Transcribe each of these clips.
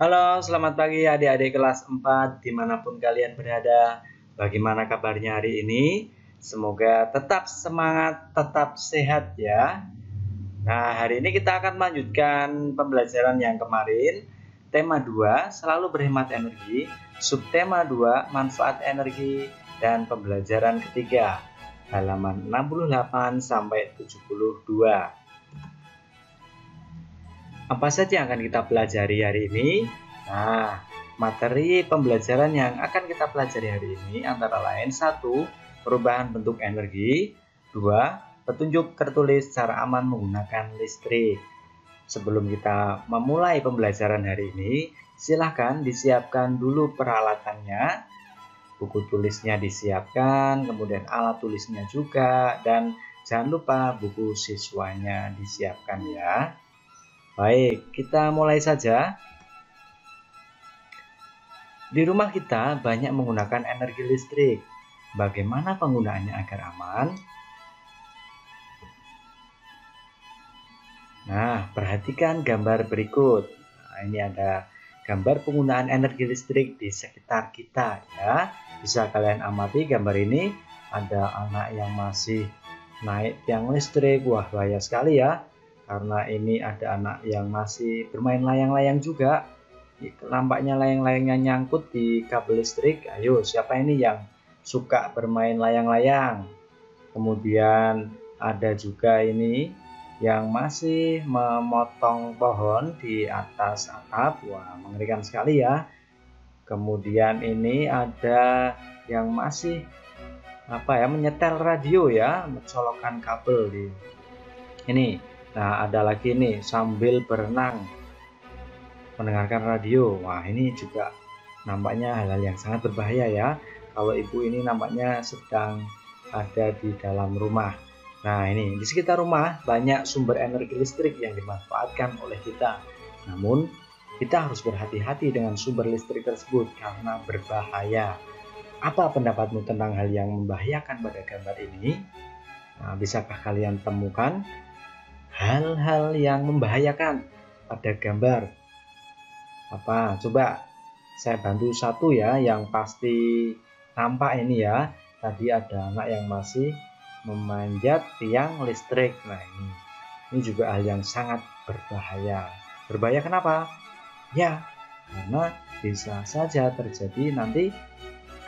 Halo, selamat pagi adik-adik kelas 4 dimanapun kalian berada. Bagaimana kabarnya hari ini? Semoga tetap semangat, tetap sehat ya. Nah, hari ini kita akan melanjutkan pembelajaran yang kemarin. Tema 2, selalu berhemat energi. Subtema 2, manfaat energi. Dan pembelajaran ketiga, halaman 68 sampai 72. Apa saja yang akan kita pelajari hari ini? Nah, materi pembelajaran yang akan kita pelajari hari ini antara lain 1. Perubahan bentuk energi. 2. Petunjuk tertulis cara aman menggunakan listrik. Sebelum kita memulai pembelajaran hari ini, silahkan disiapkan dulu peralatannya. Buku tulisnya disiapkan, kemudian alat tulisnya juga, dan jangan lupa buku siswanya disiapkan ya. Baik, kita mulai saja. Di rumah kita banyak menggunakan energi listrik. Bagaimana penggunaannya agar aman? Nah, perhatikan gambar berikut. Nah, ini ada gambar penggunaan energi listrik di sekitar kita ya. Bisa kalian amati gambar ini. Ada anak yang masih naik tiang listrik. Wah, bahaya sekali ya. Karena ini ada anak yang masih bermain layang-layang juga. Nampaknya layang-layangnya nyangkut di kabel listrik. Ayo, siapa ini yang suka bermain layang-layang? Kemudian ada juga ini yang masih memotong pohon di atas atap. Wah, mengerikan sekali ya. Kemudian ini ada yang masih menyetel radio ya, mencolokkan kabel di ini. Nah, ada lagi nih sambil berenang mendengarkan radio. Wah, ini juga nampaknya hal-hal yang sangat berbahaya ya. Kalau ibu ini nampaknya sedang ada di dalam rumah. Nah, ini di sekitar rumah banyak sumber energi listrik yang dimanfaatkan oleh kita. Namun, kita harus berhati-hati dengan sumber listrik tersebut karena berbahaya. Apa pendapatmu tentang hal yang membahayakan pada gambar ini? Nah, bisakah kalian temukan hal-hal yang membahayakan pada gambar? Apa? Coba saya bantu satu ya, yang pasti nampak ini ya. Tadi ada anak yang masih memanjat tiang listrik. Nah, ini juga hal yang sangat berbahaya. Berbahaya kenapa? Ya, karena bisa saja terjadi nanti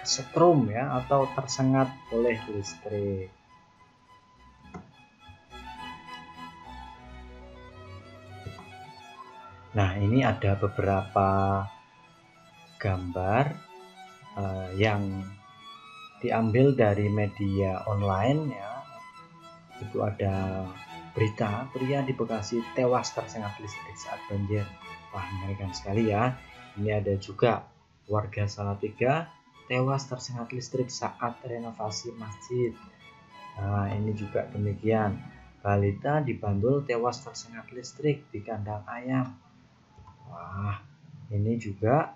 kesetrum ya, atau tersengat oleh listrik. Nah, ini ada beberapa gambar yang diambil dari media online ya. Itu ada berita pria di Bekasi tewas tersengat listrik saat banjir. Wah, mengerikan sekali ya. Ini ada juga warga Salatiga tewas tersengat listrik saat renovasi masjid. Nah, ini juga demikian. Balita di Bantul tewas tersengat listrik di kandang ayam. Wah, ini juga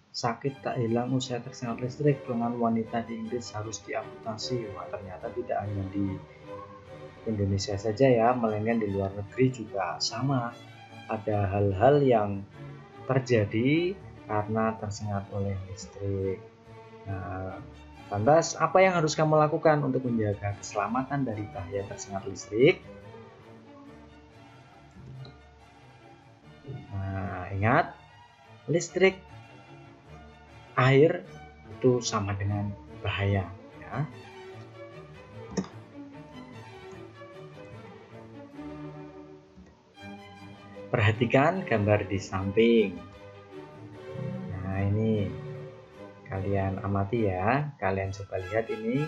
sakit tak hilang usai tersengat listrik. Lengan wanita di Inggris harus diamputasi. Wah, ternyata tidak hanya di Indonesia saja ya, melainkan di luar negeri juga sama. Ada hal-hal yang terjadi karena tersengat oleh listrik. Nah, lantas apa yang harus kamu lakukan untuk menjaga keselamatan dari bahaya tersengat listrik? Nah, ingat, listrik, air itu sama dengan bahaya ya. Perhatikan gambar di samping. Nah, ini kalian amati ya. Kalian coba lihat, ini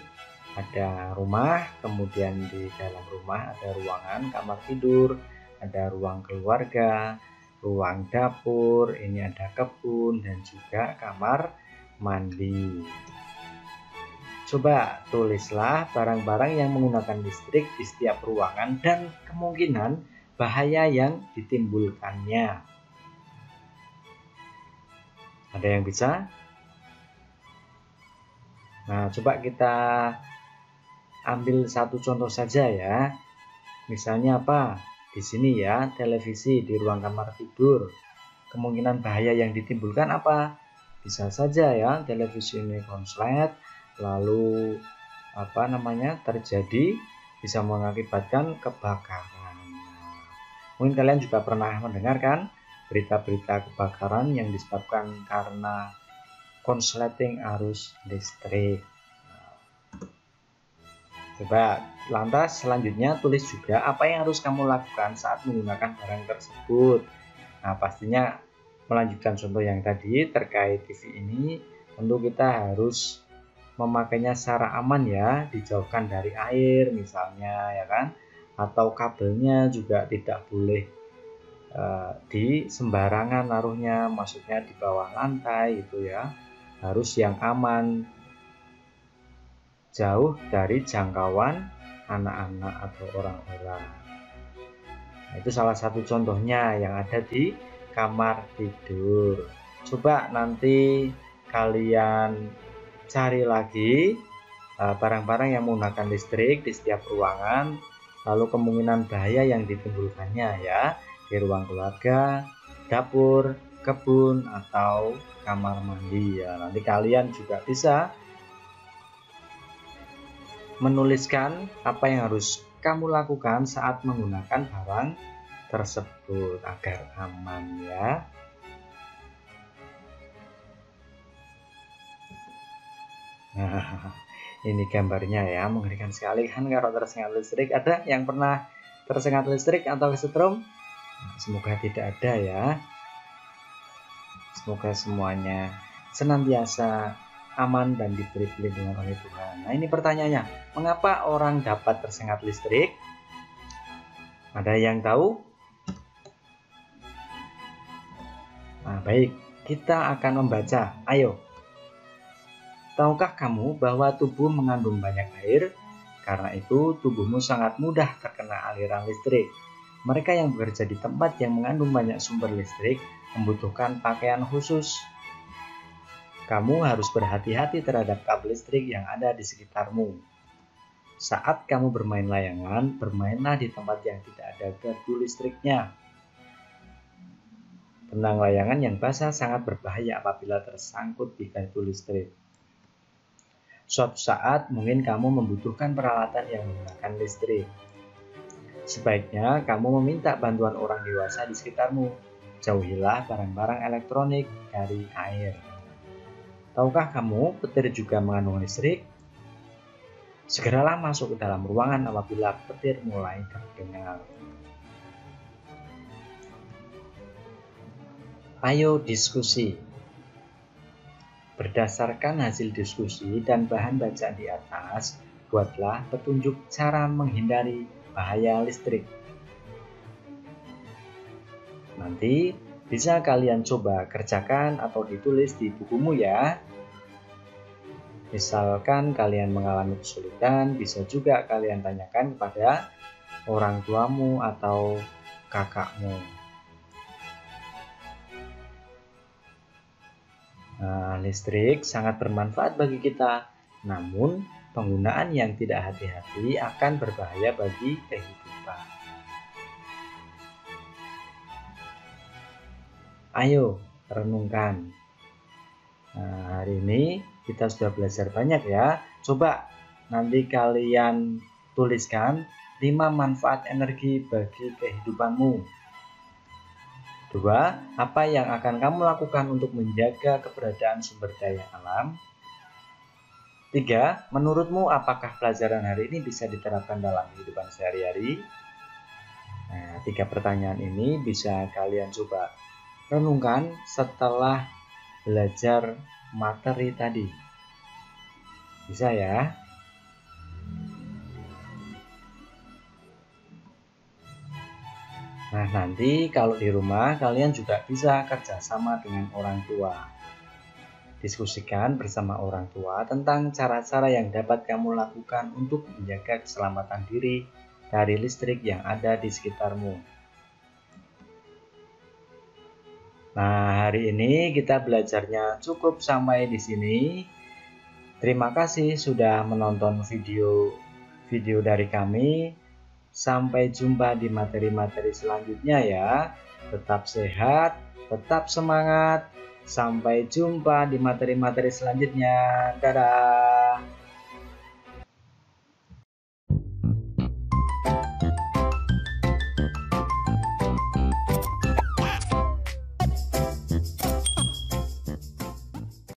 ada rumah, kemudian di dalam rumah ada ruangan kamar tidur, ada ruang keluarga, ruang dapur, ini ada kebun, dan juga kamar mandi. Coba tulislah barang-barang yang menggunakan listrik di setiap ruangan dan kemungkinan bahaya yang ditimbulkannya. Ada yang bisa? Nah, coba kita ambil satu contoh saja ya. Misalnya apa? Di sini ya, televisi di ruang kamar tidur. kemungkinan bahaya yang ditimbulkan apa? Bisa saja ya televisi ini konslet, lalu terjadi bisa mengakibatkan kebakaran. Mungkin kalian juga pernah mendengarkan berita-berita kebakaran yang disebabkan karena konsleting arus listrik. Coba lantas selanjutnya tulis juga apa yang harus kamu lakukan saat menggunakan barang tersebut. Nah, pastinya melanjutkan contoh yang tadi terkait TV ini, tentu kita harus memakainya secara aman ya, dijauhkan dari air misalnya ya kan, atau kabelnya juga tidak boleh di sembarangan naruhnya, maksudnya di bawah lantai gitu ya, harus yang aman, jauh dari jangkauan anak-anak atau orang-orang. Nah, itu salah satu contohnya yang ada di kamar tidur. Coba nanti kalian cari lagi barang-barang yang menggunakan listrik di setiap ruangan, lalu kemungkinan bahaya yang ditimbulkannya ya di ruang keluarga, dapur, kebun, atau kamar mandi ya. Nanti kalian juga bisa menuliskan apa yang harus kamu lakukan saat menggunakan barang tersebut agar aman ya. Nah, ini gambarnya ya, mengerikan sekali kan kalau tersengat listrik. Ada yang pernah tersengat listrik atau kesetrum? Nah, semoga tidak ada ya. Semoga semuanya senantiasa aman dan diberi perlindungan oleh Tuhan. Nah, ini pertanyaannya, mengapa orang dapat tersengat listrik? Ada yang tahu? Nah, baik, kita akan membaca. Ayo. Tahukah kamu bahwa tubuh mengandung banyak air? Karena itu, tubuhmu sangat mudah terkena aliran listrik. Mereka yang bekerja di tempat yang mengandung banyak sumber listrik membutuhkan pakaian khusus. Kamu harus berhati-hati terhadap kabel listrik yang ada di sekitarmu. Saat kamu bermain layangan, bermainlah di tempat yang tidak ada gardu listriknya. Benang layangan yang basah sangat berbahaya apabila tersangkut di gardu listrik. Suatu saat mungkin kamu membutuhkan peralatan yang menggunakan listrik. Sebaiknya kamu meminta bantuan orang dewasa di sekitarmu. Jauhilah barang-barang elektronik dari air. Tahukah kamu petir juga mengandung listrik? Segeralah masuk ke dalam ruangan apabila petir mulai terdengar. Ayo diskusi. Berdasarkan hasil diskusi dan bahan bacaan di atas, buatlah petunjuk cara menghindari bahaya listrik. Nanti bisa kalian coba kerjakan atau ditulis di bukumu ya. Misalkan kalian mengalami kesulitan, bisa juga kalian tanyakan kepada orang tuamu atau kakakmu. Nah, listrik sangat bermanfaat bagi kita, namun penggunaan yang tidak hati-hati akan berbahaya bagi kehidupan. Ayo, renungkan. Nah, hari ini kita sudah belajar banyak ya. Coba nanti kalian tuliskan 5 manfaat energi bagi kehidupanmu. 2. Apa yang akan kamu lakukan untuk menjaga keberadaan sumber daya alam? 3. Menurutmu apakah pelajaran hari ini bisa diterapkan dalam kehidupan sehari-hari? Nah, 3 pertanyaan ini bisa kalian coba renungkan setelah belajar materi tadi. Bisa ya? Nah, nanti kalau di rumah kalian juga bisa kerjasama dengan orang tua. Diskusikan bersama orang tua tentang cara-cara yang dapat kamu lakukan untuk menjaga keselamatan diri dari listrik yang ada di sekitarmu. Nah, hari ini kita belajarnya cukup sampai di sini. Terima kasih sudah menonton video dari kami. Sampai jumpa di materi-materi selanjutnya ya. Tetap sehat, Tetap semangat. Sampai jumpa di materi-materi selanjutnya. Dadah.